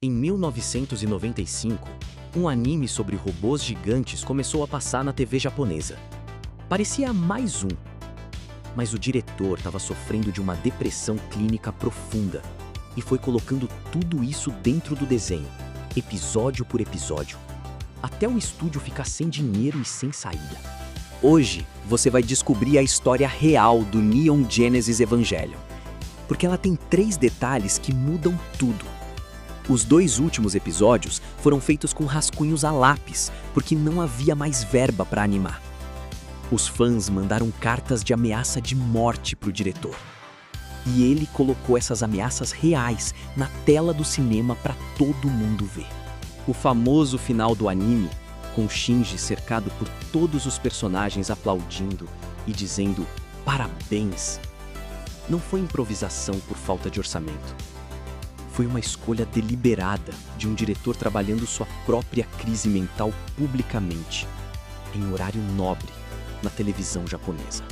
Em 1995, um anime sobre robôs gigantes começou a passar na TV japonesa. Parecia mais um, mas o diretor estava sofrendo de uma depressão clínica profunda e foi colocando tudo isso dentro do desenho, episódio por episódio, até o estúdio ficar sem dinheiro e sem saída. Hoje, você vai descobrir a história real do Neon Genesis Evangelion, porque ela tem 3 detalhes que mudam tudo. Os 2 últimos episódios foram feitos com rascunhos a lápis, porque não havia mais verba para animar. Os fãs mandaram cartas de ameaça de morte para o diretor. E ele colocou essas ameaças reais na tela do cinema para todo mundo ver. O famoso final do anime, com Shinji cercado por todos os personagens aplaudindo e dizendo parabéns, não foi improvisação por falta de orçamento. Foi uma escolha deliberada de um diretor trabalhando sua própria crise mental publicamente, em horário nobre, na televisão japonesa.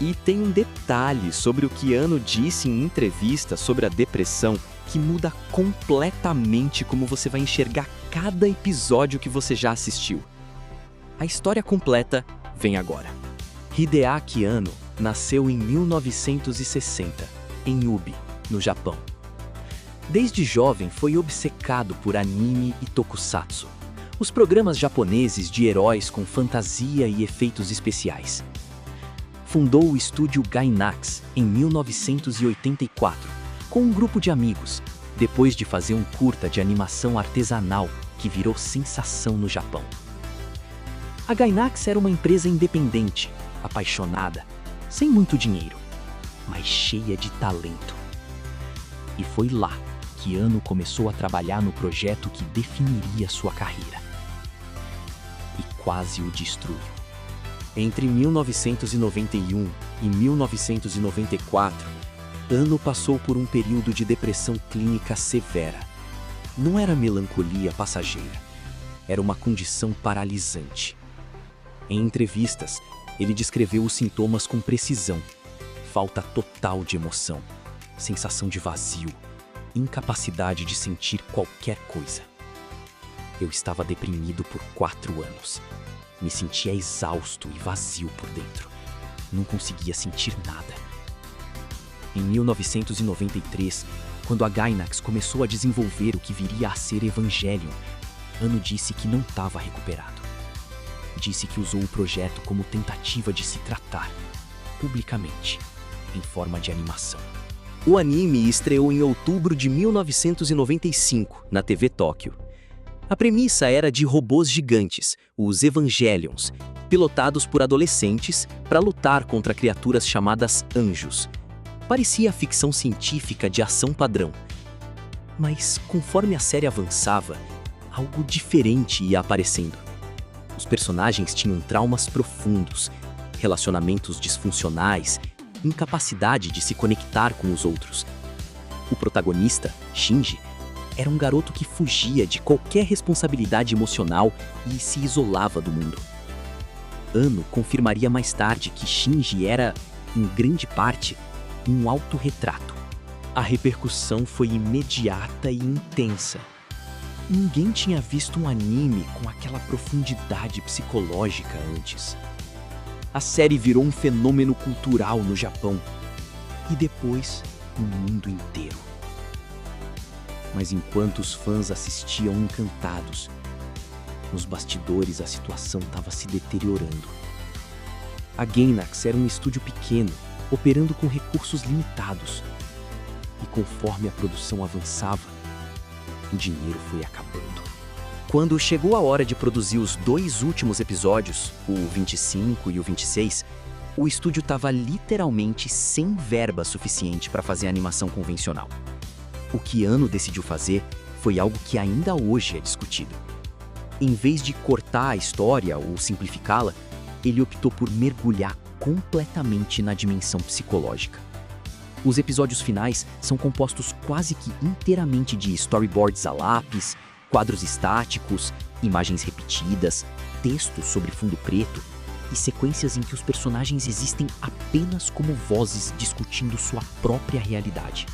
E tem um detalhe sobre o que Anno disse em entrevista sobre a depressão que muda completamente como você vai enxergar cada episódio que você já assistiu. A história completa vem agora. Hideaki Anno nasceu em 1960, em Ubi, no Japão. Desde jovem foi obcecado por anime e tokusatsu, os programas japoneses de heróis com fantasia e efeitos especiais. Fundou o estúdio Gainax em 1984, com um grupo de amigos, depois de fazer um curta de animação artesanal que virou sensação no Japão. A Gainax era uma empresa independente, apaixonada, sem muito dinheiro, mas cheia de talento. E foi lá que Anno começou a trabalhar no projeto que definiria sua carreira. E quase o destruiu. Entre 1991 e 1994, Anno passou por um período de depressão clínica severa. Não era melancolia passageira, era uma condição paralisante. Em entrevistas, ele descreveu os sintomas com precisão: falta total de emoção, sensação de vazio, incapacidade de sentir qualquer coisa. Eu estava deprimido por 4 anos. Me sentia exausto e vazio por dentro. Não conseguia sentir nada. Em 1993, quando a Gainax começou a desenvolver o que viria a ser Evangelion, Anno disse que não estava recuperado. Disse que usou o projeto como tentativa de se tratar, publicamente, em forma de animação. O anime estreou em outubro de 1995, na TV Tóquio. A premissa era de robôs gigantes, os Evangelions, pilotados por adolescentes para lutar contra criaturas chamadas anjos. Parecia ficção científica de ação padrão. Mas, conforme a série avançava, algo diferente ia aparecendo. Os personagens tinham traumas profundos, relacionamentos disfuncionais, incapacidade de se conectar com os outros. O protagonista, Shinji, era um garoto que fugia de qualquer responsabilidade emocional e se isolava do mundo. Anno confirmaria mais tarde que Shinji era, em grande parte, um autorretrato. A repercussão foi imediata e intensa. Ninguém tinha visto um anime com aquela profundidade psicológica antes. A série virou um fenômeno cultural no Japão e depois no mundo inteiro. Mas enquanto os fãs assistiam encantados, nos bastidores a situação estava se deteriorando. A Gainax era um estúdio pequeno, operando com recursos limitados. E conforme a produção avançava, o dinheiro foi acabando. Quando chegou a hora de produzir os 2 últimos episódios, o 25 e o 26, o estúdio estava literalmente sem verba suficiente para fazer a animação convencional. O que Anno decidiu fazer foi algo que ainda hoje é discutido. Em vez de cortar a história ou simplificá-la, ele optou por mergulhar completamente na dimensão psicológica. Os episódios finais são compostos quase que inteiramente de storyboards a lápis, quadros estáticos, imagens repetidas, textos sobre fundo preto e sequências em que os personagens existem apenas como vozes discutindo sua própria realidade.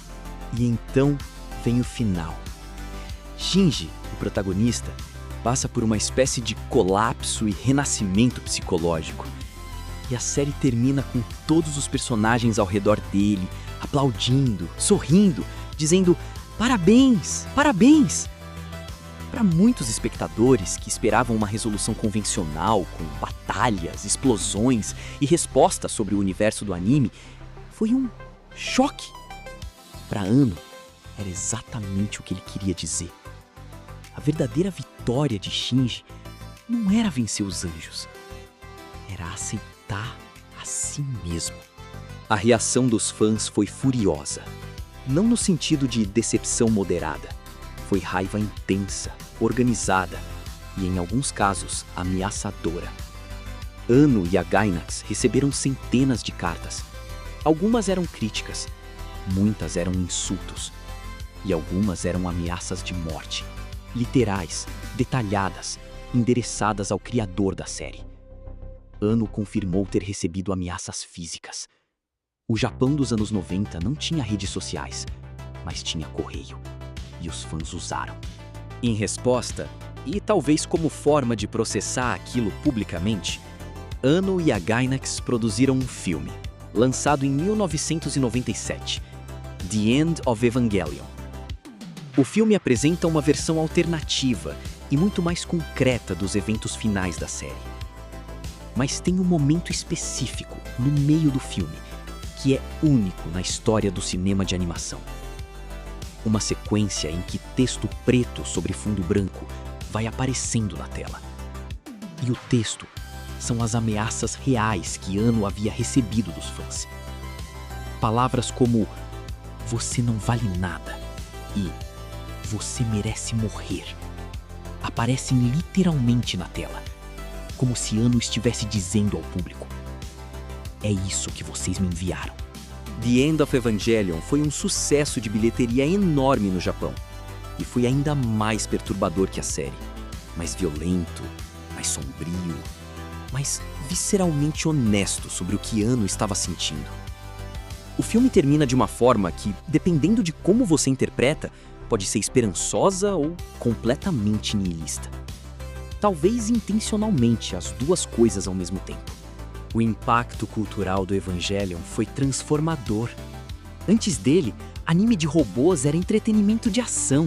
E então vem o final. Shinji, o protagonista, passa por uma espécie de colapso e renascimento psicológico. E a série termina com todos os personagens ao redor dele, aplaudindo, sorrindo, dizendo parabéns, parabéns! Para muitos espectadores que esperavam uma resolução convencional, com batalhas, explosões e respostas sobre o universo do anime, foi um choque. Para Anno, era exatamente o que ele queria dizer. A verdadeira vitória de Shinji não era vencer os anjos, era aceitar a si mesmo. A reação dos fãs foi furiosa, não no sentido de decepção moderada. Foi raiva intensa, organizada e, em alguns casos, ameaçadora. Anno e a Gainax receberam centenas de cartas. Algumas eram críticas, muitas eram insultos e algumas eram ameaças de morte, literais, detalhadas, endereçadas ao criador da série. Anno confirmou ter recebido ameaças físicas. O Japão dos anos 90 não tinha redes sociais, mas tinha correio. E os fãs usaram. Em resposta, e talvez como forma de processar aquilo publicamente, Anno e a Gainax produziram um filme, lançado em 1997, The End of Evangelion. O filme apresenta uma versão alternativa e muito mais concreta dos eventos finais da série. Mas tem um momento específico no meio do filme, que é único na história do cinema de animação. Uma sequência em que texto preto sobre fundo branco vai aparecendo na tela. E o texto são as ameaças reais que Anno havia recebido dos fãs. Palavras como "você não vale nada" e "você merece morrer" aparecem literalmente na tela, como se Anno estivesse dizendo ao público: "É isso que vocês me enviaram." The End of Evangelion foi um sucesso de bilheteria enorme no Japão. E foi ainda mais perturbador que a série. Mais violento, mais sombrio, mais visceralmente honesto sobre o que Anno estava sentindo. O filme termina de uma forma que, dependendo de como você interpreta, pode ser esperançosa ou completamente nihilista. Talvez intencionalmente as duas coisas ao mesmo tempo. O impacto cultural do Evangelion foi transformador. Antes dele, anime de robôs era entretenimento de ação.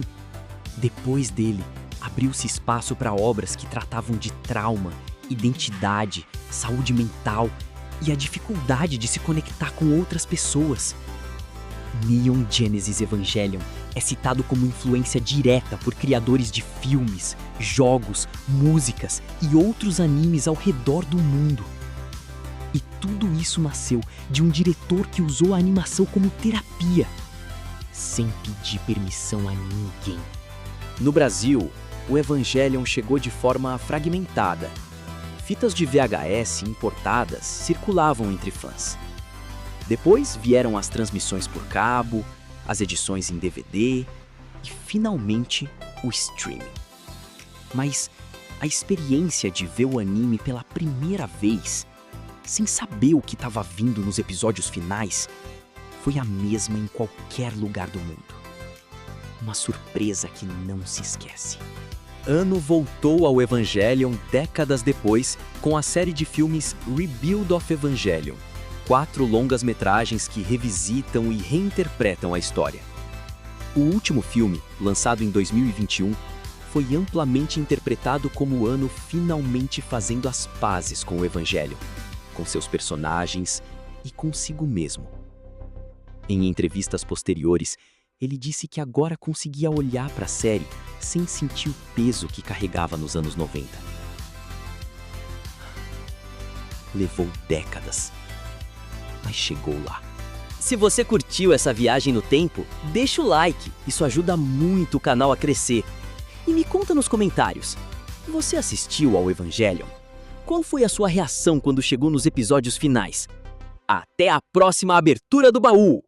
Depois dele, abriu-se espaço para obras que tratavam de trauma, identidade, saúde mental e a dificuldade de se conectar com outras pessoas. Neon Genesis Evangelion é citado como influência direta por criadores de filmes, jogos, músicas e outros animes ao redor do mundo. E tudo isso nasceu de um diretor que usou a animação como terapia, sem pedir permissão a ninguém. No Brasil, o Evangelion chegou de forma fragmentada. Fitas de VHS importadas circulavam entre fãs. Depois vieram as transmissões por cabo, as edições em DVD e, finalmente, o streaming. Mas a experiência de ver o anime pela primeira vez, sem saber o que estava vindo nos episódios finais, foi a mesma em qualquer lugar do mundo. Uma surpresa que não se esquece. Anno voltou ao Evangelion décadas depois com a série de filmes Rebuild of Evangelion, 4 longas-metragens que revisitam e reinterpretam a história. O último filme, lançado em 2021, foi amplamente interpretado como Anno finalmente fazendo as pazes com o Evangelion, com seus personagens e consigo mesmo. Em entrevistas posteriores, ele disse que agora conseguia olhar para a série sem sentir o peso que carregava nos anos 90. Levou décadas, mas chegou lá. Se você curtiu essa viagem no tempo, deixa o like, isso ajuda muito o canal a crescer. E me conta nos comentários, você assistiu ao Evangelion? Qual foi a sua reação quando chegou nos episódios finais? Até a próxima abertura do baú!